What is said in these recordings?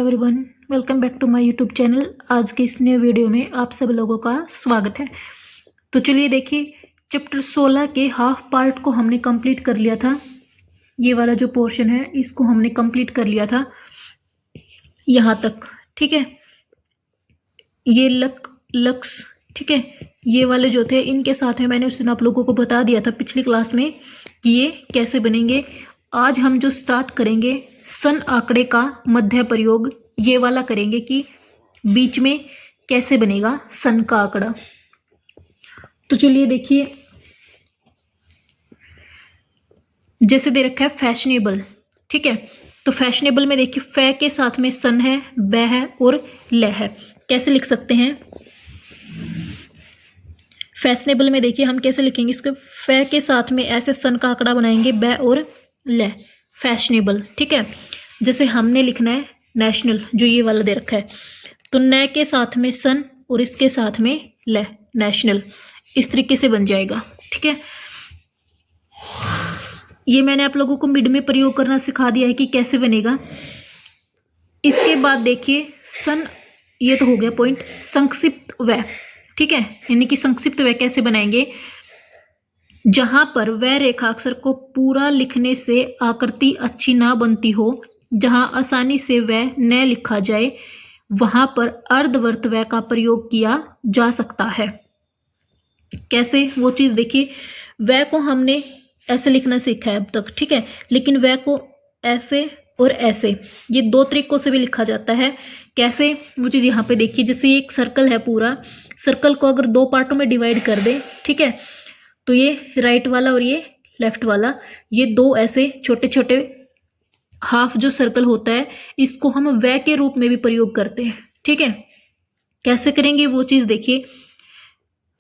Everyone, welcome back to my YouTube channel. आज के इस नए वीडियो में आप सब लोगों का स्वागत है। तो चलिए देखिए, चैप्टर 16 के हाफ पार्ट को हमने कंप्लीट कर लिया था। ये वाला जो पोर्शन है इसको हमने कंप्लीट कर लिया था यहाँ तक। ठीक है, ये लक्स ठीक है, ये वाले जो थे इनके साथ में मैंने उस दिन आप लोगों को बता दिया था पिछली क्लास में कि ये कैसे बनेंगे। आज हम जो स्टार्ट करेंगे सन आंकड़े का मध्य प्रयोग, ये वाला करेंगे कि बीच में कैसे बनेगा सन का आंकड़ा। तो चलिए देखिए, जैसे दे रखा है फैशनेबल। ठीक है, तो फैशनेबल में देखिए फै के साथ में सन है, बै है और ल है। कैसे लिख सकते हैं फैशनेबल में? देखिए हम कैसे लिखेंगे इसको। फै के साथ में ऐसे सन का आंकड़ा बनाएंगे, बै और ल, फैशनेबल। ठीक है, जैसे हमने लिखना है नेशनल, जो ये वाला दे रखा है, तो न के साथ में सन और इसके साथ में ल, नेशनल। इस तरीके से बन जाएगा। ठीक है, ये मैंने आप लोगों को मिड में प्रयोग करना सिखा दिया है कि कैसे बनेगा। इसके बाद देखिए सन, ये तो हो गया पॉइंट। संक्षिप्त व, ठीक है, यानी कि संक्षिप्त व कैसे बनाएंगे? जहां पर वह रेखाक्षर को पूरा लिखने से आकृति अच्छी ना बनती हो, जहां आसानी से वह न लिखा जाए, वहां पर अर्धवर्त व का प्रयोग किया जा सकता है। कैसे? वो चीज देखिए, वह को हमने ऐसे लिखना सीखा है अब तक। ठीक है, लेकिन वह को ऐसे और ऐसे, ये दो तरीकों से भी लिखा जाता है। कैसे? वो चीज यहाँ पे देखिए, जैसे एक सर्कल है, पूरा सर्कल को अगर दो पार्टों में डिवाइड कर दे, ठीक है, तो ये राइट वाला और ये लेफ्ट वाला, ये दो ऐसे छोटे छोटे हाफ जो सर्कल होता है, इसको हम वह के रूप में भी प्रयोग करते हैं। ठीक है, कैसे करेंगे वो चीज देखिए।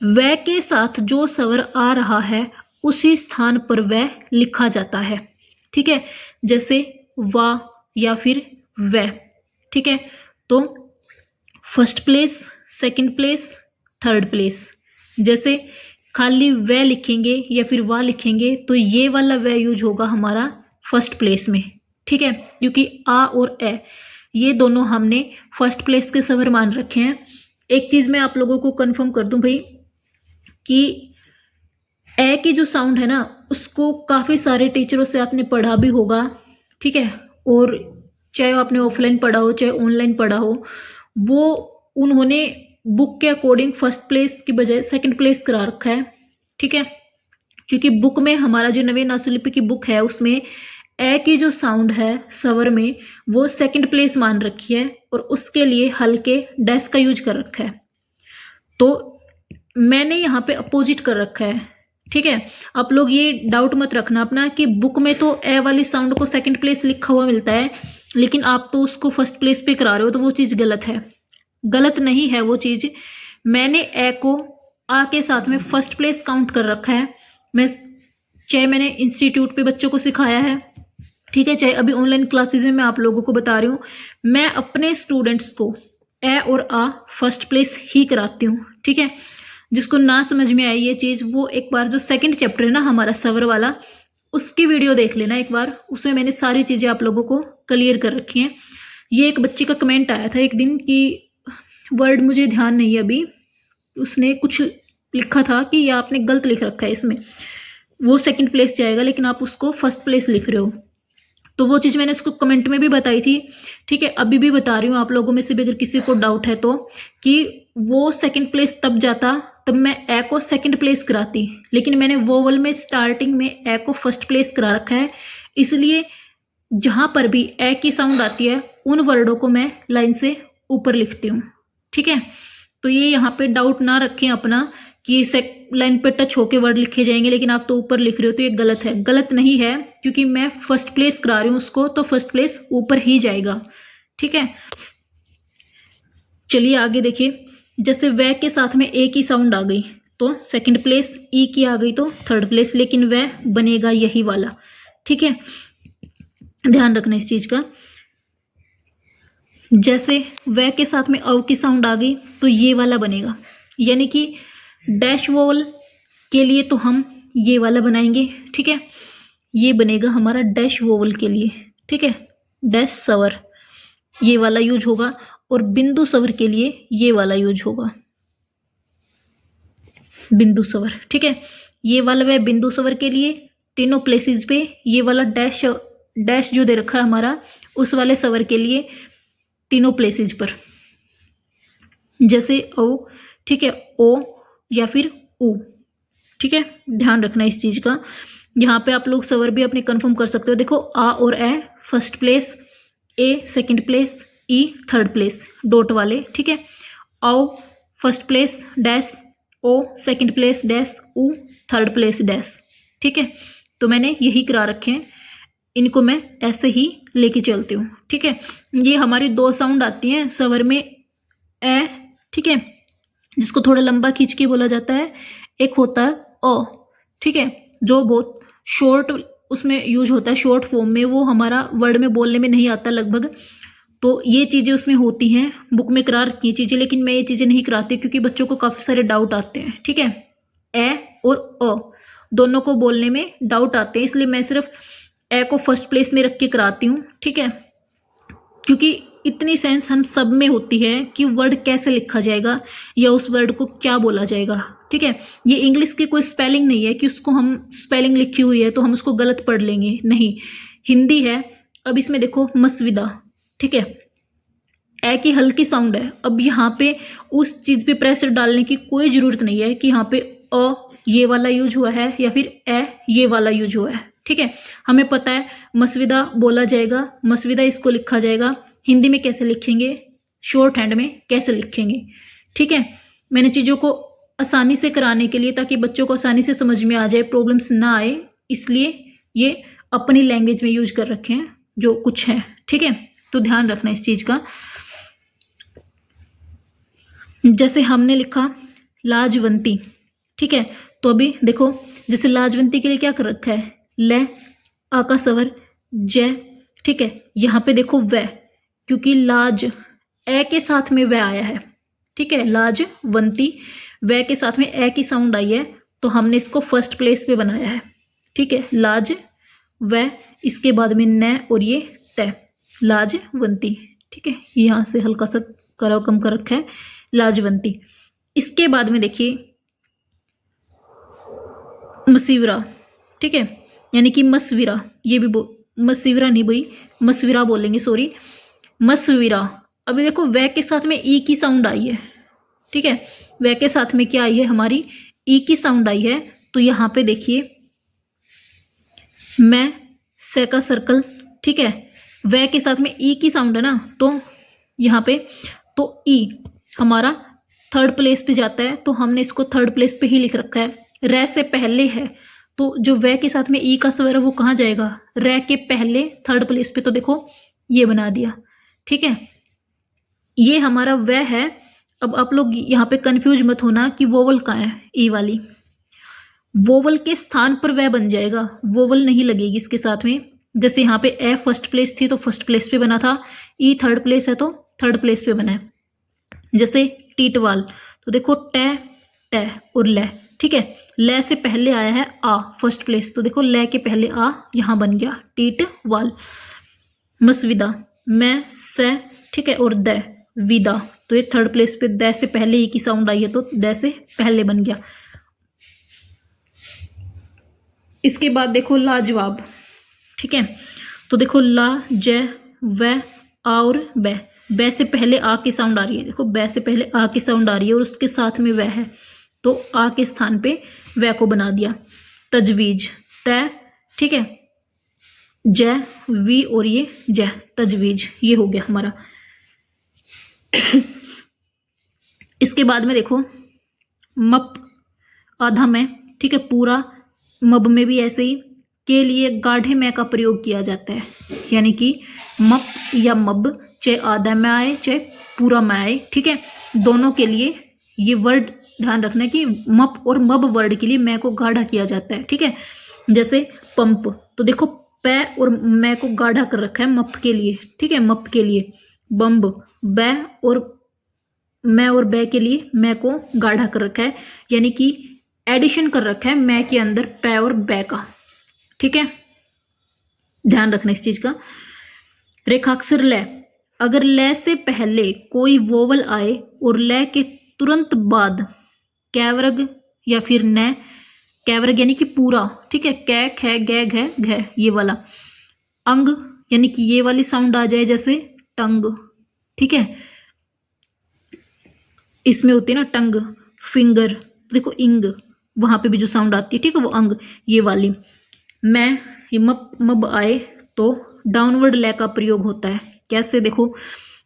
वह के साथ जो स्वर आ रहा है उसी स्थान पर वह लिखा जाता है। ठीक है, जैसे वा या फिर वह। ठीक है, तो first place, second place, third place. जैसे खाली वह लिखेंगे या फिर वाह लिखेंगे तो ये वाला वह यूज होगा हमारा फर्स्ट प्लेस में। ठीक है, क्योंकि आ और ए ये दोनों हमने फर्स्ट प्लेस के स्वर मान रखे हैं। एक चीज मैं आप लोगों को कंफर्म कर दूं भाई, कि ए की जो साउंड है ना, उसको काफी सारे टीचरों से आपने पढ़ा भी होगा। ठीक है, और चाहे आपने ऑफलाइन पढ़ा हो चाहे ऑनलाइन पढ़ा हो, वो उन्होंने बुक के अकॉर्डिंग फर्स्ट प्लेस की बजाय सेकंड प्लेस करा रखा है। ठीक है, क्योंकि बुक में हमारा जो नवीन नासुलिपि की बुक है उसमें ए की जो साउंड है स्वर में वो सेकंड प्लेस मान रखी है और उसके लिए हल्के डैश का यूज कर रखा है। तो मैंने यहाँ पे अपोजिट कर रखा है। ठीक है, आप लोग ये डाउट मत रखना अपना कि बुक में तो ए वाली साउंड को सेकंड प्लेस लिखा हुआ मिलता है, लेकिन आप तो उसको फर्स्ट प्लेस पे करा रहे हो, तो वो चीज गलत है। गलत नहीं है वो चीज। मैंने ए को आ के साथ में फर्स्ट प्लेस काउंट कर रखा है। मैं चाहे मैंने इंस्टीट्यूट पे बच्चों को सिखाया है, ठीक है, चाहे अभी ऑनलाइन क्लासेस में मैं आप लोगों को बता रही हूँ, मैं अपने स्टूडेंट्स को ए और आ फर्स्ट प्लेस ही कराती हूँ। ठीक है, जिसको ना समझ में आई ये चीज, वो एक बार जो सेकंड चैप्टर है ना हमारा स्वर वाला, उसकी वीडियो देख लेना एक बार। उसमें मैंने सारी चीजें आप लोगों को क्लियर कर रखी हैं। ये एक बच्ची का कमेंट आया था एक दिन कि वर्ड मुझे ध्यान नहीं है अभी, उसने कुछ लिखा था कि ये आपने गलत लिख रखा है, इसमें वो सेकंड प्लेस जाएगा लेकिन आप उसको फर्स्ट प्लेस लिख रहे हो। तो वो चीज़ मैंने उसको कमेंट में भी बताई थी। ठीक है, अभी भी बता रही हूँ आप लोगों में से भी अगर किसी को डाउट है तो, कि वो सेकंड प्लेस तब जाता तब मैं ए को सेकंड प्लेस कराती, लेकिन मैंने वोवल में स्टार्टिंग में ए को फर्स्ट प्लेस करा रखा है। इसलिए जहां पर भी ए की साउंड आती है उन वर्डों को मैं लाइन से ऊपर लिखती हूँ। ठीक है, तो ये यहाँ पे डाउट ना रखें अपना कि लाइन पे टच होके वर्ड लिखे जाएंगे लेकिन आप तो ऊपर लिख रहे हो, तो ये गलत है। गलत नहीं है, क्योंकि मैं फर्स्ट प्लेस करा रही हूँ उसको, तो फर्स्ट प्लेस ऊपर ही जाएगा। ठीक है, चलिए आगे देखिए। जैसे वह के साथ में ए की साउंड आ गई तो सेकंड प्लेस, ई की आ गई तो थर्ड प्लेस, लेकिन वह बनेगा यही वाला। ठीक है, ध्यान रखना इस चीज का। जैसे वह के साथ में औ की साउंड आ गई तो ये वाला बनेगा, यानी कि डैश वोवल के लिए तो हम ये वाला बनाएंगे। ठीक है, ये बनेगा हमारा डैश वोवल के लिए। ठीक है, डैश स्वर। ये वाला यूज होगा, और बिंदु स्वर के लिए ये वाला यूज होगा, बिंदु स्वर। ठीक है, ये वाला वह बिंदु स्वर के लिए तीनों प्लेसेस पे, ये वाला डैश डैश जो दे रखा है हमारा उस वाले स्वर के लिए तीनों प्लेसेस पर, जैसे ओ, ठीक है, ओ या फिर ऊ। ठीक है, ध्यान रखना इस चीज का। यहाँ पे आप लोग स्वर भी अपने कंफर्म कर सकते हो। देखो आ और ए फर्स्ट प्लेस, ए सेकंड प्लेस, ई थर्ड प्लेस, डॉट वाले। ठीक है, आओ फर्स्ट प्लेस डैश, ओ सेकंड प्लेस डैश, ऊ थर्ड प्लेस डैश। ठीक है, तो मैंने यही करा रखे हैं, इनको मैं ऐसे ही लेके चलती हूँ। ठीक है, ये हमारी दो साउंड आती हैं स्वर में, ए, ठीक है, जिसको थोड़ा लंबा खींच के बोला जाता है, एक होता है ओ। ठीक है, जो बहुत शॉर्ट उसमें यूज होता है, शॉर्ट फॉर्म में, वो हमारा वर्ड में बोलने में नहीं आता लगभग। तो ये चीज़ें उसमें होती हैं, बुक में करा रखी चीज़ें, लेकिन मैं ये चीज़ें नहीं कराती क्योंकि बच्चों को काफ़ी सारे डाउट आते हैं। ठीक है, ए और अ दोनों को बोलने में डाउट आते हैं, इसलिए मैं सिर्फ ए को फर्स्ट प्लेस में रख के कराती हूँ। ठीक है, क्योंकि इतनी सेंस हम सब में होती है कि वर्ड कैसे लिखा जाएगा या उस वर्ड को क्या बोला जाएगा। ठीक है, ये इंग्लिश की कोई स्पेलिंग नहीं है कि उसको हम स्पेलिंग लिखी हुई है तो हम उसको गलत पढ़ लेंगे, नहीं, हिंदी है। अब इसमें देखो मसविदा, ठीक है, ए की हल्की साउंड है। अब यहाँ पे उस चीज पे प्रेशर डालने की कोई जरूरत नहीं है कि यहाँ पे अ ये वाला यूज हुआ है या फिर ए ये वाला यूज हुआ है। ठीक है, हमें पता है मसविदा बोला जाएगा, मसविदा इसको लिखा जाएगा, हिंदी में कैसे लिखेंगे, शॉर्ट हैंड में कैसे लिखेंगे। ठीक है, मैंने चीज़ों को आसानी से कराने के लिए, ताकि बच्चों को आसानी से समझ में आ जाए, प्रॉब्लम्स ना आए, इसलिए ये अपनी लैंग्वेज में यूज कर रखे हैं जो कुछ है। ठीक है, तो ध्यान रखना इस चीज़ का। जैसे हमने लिखा लाजवंती, ठीक है, तो अभी देखो जैसे लाजवंती के लिए क्या कर रखा है, ले, आ का स्वर, जय। ठीक है, यहाँ पे देखो वह, क्योंकि लाज ए के साथ में वह आया है। ठीक है, लाजवंती वह के साथ में ए की साउंड आई है, तो हमने इसको फर्स्ट प्लेस पे बनाया है। ठीक है, लाज वह, इसके बाद में न और ये तय, लाजवंती। ठीक है, यहाँ से हल्का सा कराव कम कर रखा है, लाजवंती। इसके बाद में देखिए मसीवरा। ठीक है, यानी कि मसविरा, ये भी मसीवरा नहीं भाई, मसविरा बोलेंगे, सॉरी, मसविरा। अभी देखो वह के साथ में ई की साउंड आई है। ठीक है, वह के साथ में क्या आई है, हमारी ई की साउंड आई है। तो यहाँ पे देखिए मैं से का सर्कल, ठीक है, वह के साथ में ई की साउंड है ना, तो यहाँ पे तो ई हमारा थर्ड प्लेस पे जाता है, तो हमने इसको थर्ड प्लेस पे ही लिख रखा है। रे से पहले है, तो जो वह के साथ में ई का स्वर है वो कहाँ जाएगा, रे के पहले थर्ड प्लेस पे, तो देखो ये बना दिया। ठीक है, ये हमारा वह है। अब आप लोग यहाँ पे कंफ्यूज मत होना कि वोवल कहाँ है, ई वाली वोवल के स्थान पर वह बन जाएगा, वोवल नहीं लगेगी इसके साथ में। जैसे यहाँ पे ए फर्स्ट प्लेस थी तो फर्स्ट प्लेस पे बना था, ई थर्ड प्लेस है तो थर्ड प्लेस पे बना है। जैसे टीटवाल, तो देखो टे टे और ले। ठीक है, ले से पहले आया है आ फर्स्ट प्लेस, तो देखो ले के पहले आ यहाँ बन गया टीटवाल। मसविदा, मैं से, ठीक है, और द विदा, तो ये थर्ड प्लेस पे द से पहले ई की साउंड आई है तो द से पहले बन गया। इसके बाद देखो लाजवाब। ठीक है, तो देखो ला ज व आ और ब से पहले आ की साउंड आ रही है, देखो ब से पहले आ की साउंड आ रही है और उसके साथ में वह है, तो आ के स्थान पे वह को बना दिया। तजवीज, त, ठीक है, ज वी और ये ज, तजवीज, ये हो गया हमारा। इसके बाद में देखो मप, आधा में, ठीक है, पूरा मब में भी ऐसे ही के लिए गाढ़े में का प्रयोग किया जाता है, यानी कि मप या मब चाहे आधा में आए चाहे पूरा में आए। ठीक है, दोनों के लिए ये वर्ड ध्यान रखना है कि मप और मब वर्ड के लिए मैं को गाढ़ा किया जाता है। ठीक है, जैसे पंप, तो देखो पै और मैं को गाढ़ा कर रखा है मप के लिए। ठीक है, मप के लिए। बम्ब, बै और मैं और बै के लिए मैं को गाढ़ा कर रखा है, यानी कि एडिशन कर रखा है मैं के अंदर पै और बै का। ठीक है, ध्यान रखना इस चीज का। रेखाक्षर ले, अगर ल से पहले कोई वोवल आए और ल के तुरंत बाद कैवर्ग या फिर न, कैवर्ग यानी कि पूरा, ठीक है, कै ख गै घ घ ये वाला, अंग यानी कि ये वाली साउंड आ जाए जैसे टंग, ठीक है, इसमें होती है ना टंग, फिंगर, देखो इंग, वहां पे भी जो साउंड आती है, ठीक है, वो अंग, ये वाली। मैं ये मब आए तो डाउनवर्ड ल का प्रयोग होता है। कैसे, देखो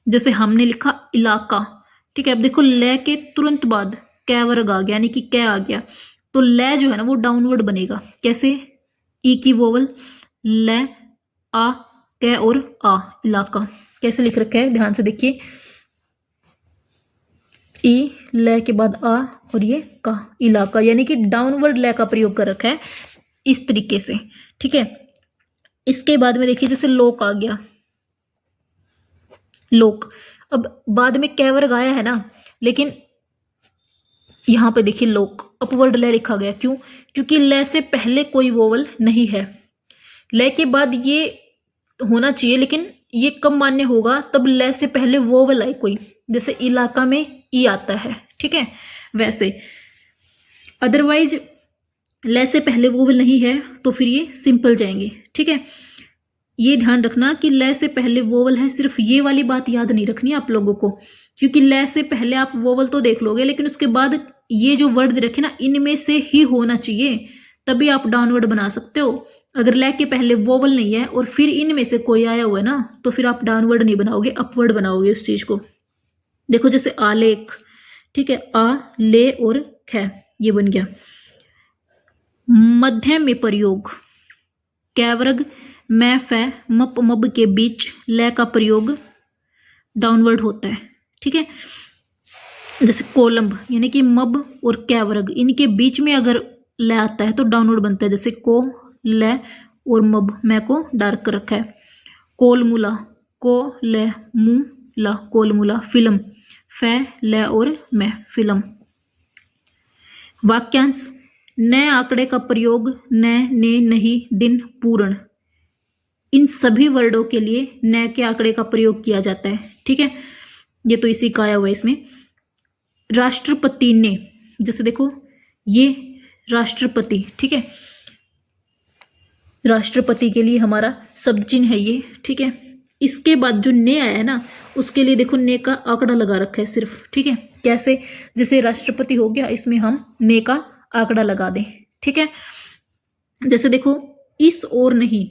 जैसे हमने लिखा इलाका, ठीक है, अब देखो ल के तुरंत बाद कै वर्ग आ गया यानी कि कै आ गया, तो ल जो है ना वो डाउनवर्ड बनेगा। कैसे, ई की वोवल ल, आ, कै और आ, इलाका कैसे लिख रखा है ध्यान से देखिए, ई ल के बाद आ और ये का, इलाका, यानी कि डाउनवर्ड ल का प्रयोग कर रखा है इस तरीके से, ठीक है। इसके बाद में देखिए जैसे लोक आ गया, लोक, अब बाद में कैवर्ग आया है ना, लेकिन यहां पे देखिए लोक अपवर्ड ल लिखा गया, क्यों, क्योंकि ल से पहले कोई वोवल नहीं है, ल के बाद ये होना चाहिए, लेकिन ये कब मान्य होगा, तब ल से पहले वोवल आए कोई, जैसे इलाका में ई आता है, ठीक है, वैसे। अदरवाइज ल से पहले वोवल नहीं है तो फिर ये सिंपल जाएंगे, ठीक है। ये ध्यान रखना कि ल से पहले वोवल है, सिर्फ ये वाली बात याद नहीं रखनी आप लोगों को, क्योंकि ल से पहले आप वोवल तो देख लोगे, लेकिन उसके बाद ये जो वर्ड रखे ना, इनमें से ही होना चाहिए, तभी आप डाउनवर्ड बना सकते हो। अगर ल के पहले वोवल नहीं है और फिर इनमें से कोई आया हुआ है ना, तो फिर आप डाउनवर्ड नहीं बनाओगे, अपवर्ड बनाओगे उस चीज को। देखो जैसे आलेख, ठीक है, आ, ले और ख, ये बन गया। मध्यम में प्रयोग, कैवर्ग मैं फै मप मब के बीच ल का प्रयोग डाउनवर्ड होता है, ठीक है। जैसे कोलंब यानी कि मब और कैवर्ग, इनके बीच में अगर ल आता है तो डाउनवर्ड बनता है, जैसे को, ल और मब, मैं को डार्क कर रखा है। कोलमुला, को ल मु ला, कोलमुला। फिल्म, फै ल और मैं, फिल्म। वाक्यांश, न आंकड़े का प्रयोग न, ने, नहीं, दिन, पूर्ण, इन सभी वर्डों के लिए न के आंकड़े का प्रयोग किया जाता है, ठीक है, ये तो इसी का आया हुआ है इसमें। राष्ट्रपति ने, जैसे देखो ये राष्ट्रपति, ठीक है, राष्ट्रपति के लिए हमारा शब्द चिन्ह है ये, ठीक है। इसके बाद जो ने आया है ना, उसके लिए देखो ने का आंकड़ा लगा रखा है सिर्फ, ठीक है। कैसे, जैसे राष्ट्रपति हो गया, इसमें हम ने का आंकड़ा लगा दें, ठीक है। जैसे देखो इस और नहीं,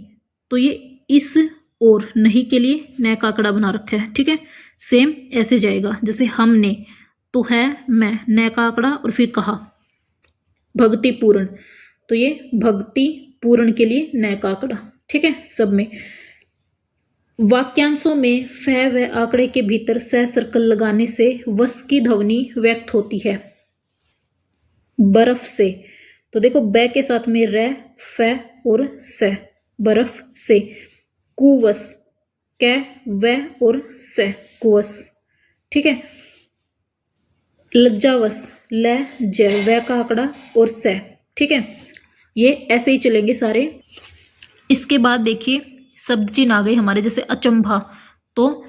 तो ये इस और नहीं के लिए न का आंकड़ा बना रखा है, ठीक है। सेम ऐसे जाएगा, जैसे हमने, तो है मैं, न का आंकड़ा और फिर कहा। भक्ति पूर्ण, तो ये भक्ति पूर्ण के लिए न का आंकड़ा, ठीक है, सब में। वाक्यांशों में फ व आंकड़े के भीतर स सर्कल लगाने से वस की ध्वनि व्यक्त होती है। बर्फ से, तो देखो ब के साथ में र, फ और स, बर्फ से। कुवस, क, व और स, कुवस, ठीक है। लज्जावश, ल, ज, व का आंकड़ा और स, ठीक है। ये ऐसे ही चलेंगे सारे। इसके बाद देखिए शब्द चिन्ह आ गए हमारे, जैसे अचंभा, तो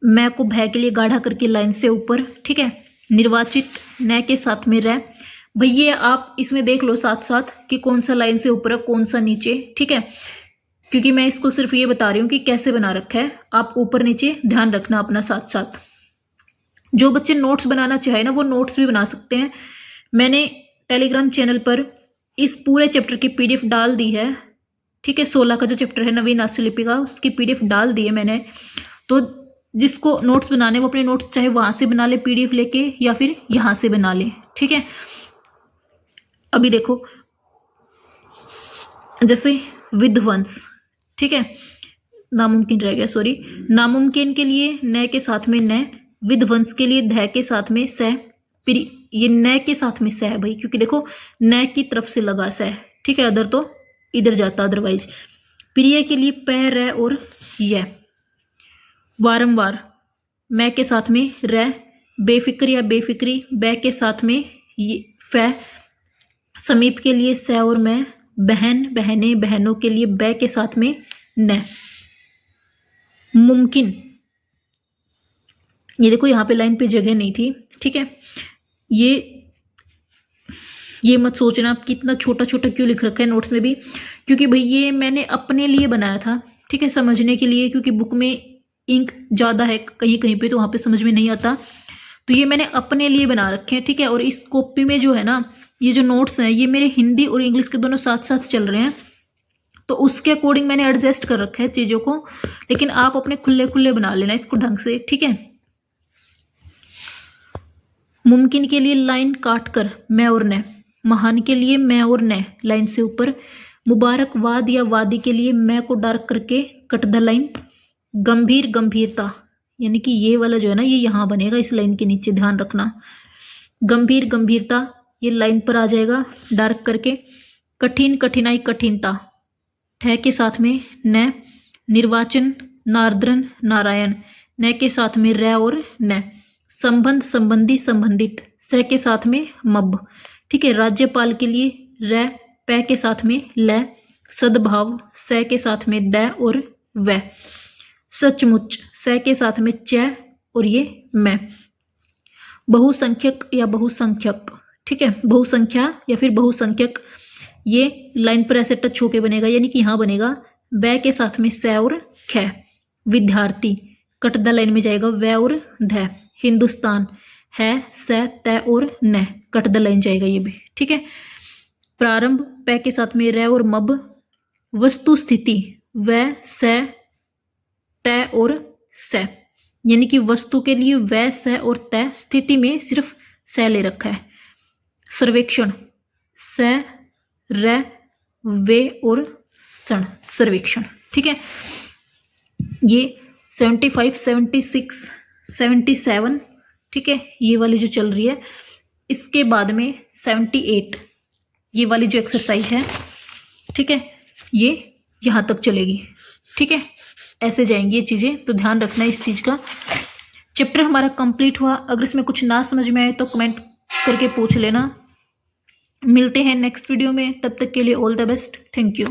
मैं को भय के लिए गाढ़ा करके लाइन से ऊपर, ठीक है। निर्वाचित, न के साथ में रह, भैया आप इसमें देख लो साथ साथ कि कौन सा लाइन से ऊपर है कौन सा नीचे, ठीक है, क्योंकि मैं इसको सिर्फ ये बता रही हूँ कि कैसे बना रखा है, आप ऊपर नीचे ध्यान रखना अपना साथ साथ। जो बच्चे नोट्स बनाना चाहे ना, वो नोट्स भी बना सकते हैं। मैंने टेलीग्राम चैनल पर इस पूरे चैप्टर की पीडीएफ डाल दी है, ठीक है। 16 का जो चैप्टर है नवीन हस्तलिपि का, उसकी पीडीएफ डाल दी है मैंने, तो जिसको नोट्स बनाने वो अपने नोट्स चाहे वहां से बना ले पीडीएफ लेके, या फिर यहां से बना ले, ठीक है। अभी देखो जैसे विध्वंस, ठीक है, नामुमकिन रह गया, सॉरी। नामुमकिन के लिए न के साथ में न, विध्वंस के लिए ध के साथ में स, फिर ये न के साथ में स है भाई, क्योंकि देखो न की तरफ से लगा स, ठीक है, अदर तो इधर जाता अदरवाइज। प्रिय के लिए प, र और य। वारंवार, मैं के साथ में र, बेफिक्र या बेफिक्री, ब के साथ में फ। समीप के लिए स और मैं। बहन, बहने, बहनों के लिए ब के साथ में न। मुमकिन, ये देखो यहाँ पे लाइन पे जगह नहीं थी, ठीक है। ये मत सोचना आप कितना छोटा छोटा क्यों लिख रखा है नोट्स में भी, क्योंकि भाई ये मैंने अपने लिए बनाया था, ठीक है, समझने के लिए, क्योंकि बुक में इंक ज़्यादा है कहीं कहीं पे तो वहाँ पे समझ में नहीं आता, तो ये मैंने अपने लिए बना रखे हैं, ठीक है। और इस कॉपी में जो है ना, ये जो नोट्स हैं ये मेरे हिंदी और इंग्लिश के दोनों साथ साथ चल रहे हैं, तो उसके अकॉर्डिंग मैंने एडजस्ट कर रखा है चीज़ों को, लेकिन आप अपने खुले खुले बना लेना इसको ढंग से, ठीक है। मुमकिन के लिए लाइन काट कर मैं और न, महान के लिए मैं और न लाइन से ऊपर, मुबारकवाद या वादी के लिए मैं को डार्क करके कट द लाइन, गंभीर गंभीरता यानी कि ये वाला जो है ना ये यहाँ बनेगा इस लाइन के नीचे, ध्यान रखना। गंभीर गंभीरता ये लाइन पर आ जाएगा डार्क करके। कठिन कठिनाई कठिनता ठह के साथ में न, निर्वाचन नारद्रन नारायण न के साथ में र और न, संबंध संबंधी संबंधित स के साथ में मब, ठीक है। राज्यपाल के लिए र पै के साथ में ल, सद्भाव स के साथ में द और व, सचमुच स के साथ में च और ये मैं। बहुसंख्यक या बहुसंख्यक, ठीक है, बहुसंख्या या फिर बहुसंख्यक ये लाइन पर ऐसे टच होके बनेगा, यानी कि यहाँ बनेगा ब के साथ में स और ख। विद्यार्थी कट द लाइन में जाएगा व और ध। हिंदुस्तान है स त और न, कट द लाइन जाएगा ये भी, ठीक है। प्रारंभ प के साथ में र और मब। वस्तु स्थिति व स त और स, यानी कि वस्तु के लिए व स और त, स्थिति में सिर्फ स ले रखा है। सर्वेक्षण स र वे और सण, सर्वेक्षण, ठीक है। ये 75 76 77, ठीक है, ये वाली जो चल रही है। इसके बाद में 78 ये वाली जो एक्सरसाइज है, ठीक है, ये यहाँ तक चलेगी, ठीक है। ऐसे जाएंगी ये चीज़ें, तो ध्यान रखना इस चीज़ का। चैप्टर हमारा कंप्लीट हुआ। अगर इसमें कुछ ना समझ में आए तो कमेंट करके पूछ लेना। मिलते हैं नेक्स्ट वीडियो में, तब तक के लिए all the best, thank you.